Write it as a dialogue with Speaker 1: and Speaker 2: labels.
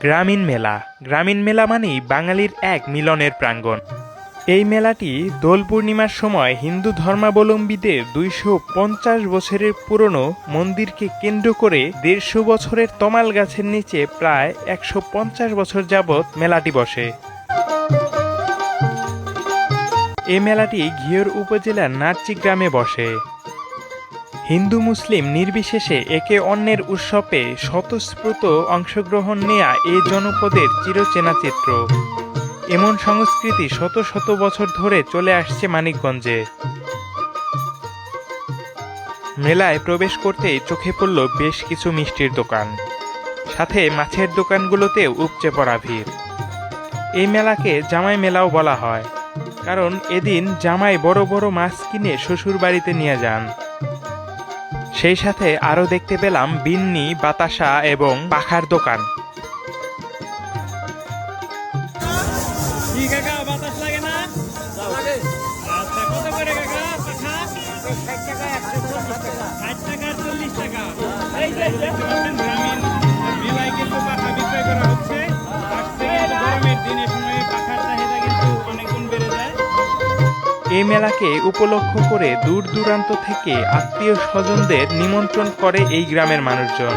Speaker 1: গ্রামীণ মেলা। গ্রামীণ মেলা মানেই বাঙালির এক মিলনের প্রাঙ্গণ। এই মেলাটি দোল পূর্ণিমার সময় হিন্দু ধর্মাবলম্বীদের 250 বছরের পুরনো মন্দিরকে কেন্দ্র করে 150 বছরের তমাল গাছের নিচে প্রায় 150 বছর যাবৎ মেলাটি বসে। এই মেলাটি ঘিওর উপজেলার নারচি গ্রামে বসে। হিন্দু মুসলিম নির্বিশেষে একে অন্যের উৎসবে স্বতঃস্ফূর্ত অংশগ্রহণ নেয়া এই জনপদের চিরচেনা চিত্র। এমন সংস্কৃতি শত শত বছর ধরে চলে আসছে মানিকগঞ্জে। মেলায় প্রবেশ করতেই চোখে পড়ল বেশ কিছু মিষ্টির দোকান, সাথে মাছের দোকানগুলোতেও উপচে পড়া ভিড়। এই মেলাকে জামাই মেলাও বলা হয়, কারণ এদিন জামাই বড় বড় মাছ কিনে শ্বশুর বাড়িতে নিয়ে যান। সেই সাথে আরও দেখতে পেলাম বিন্নি, বাতাসা এবং পাখার দোকান। এই মেলাকে উপলক্ষ করে দূর দূরান্ত থেকে আত্মীয় স্বজনদের নিমন্ত্রণ করে এই গ্রামের মানুষজন।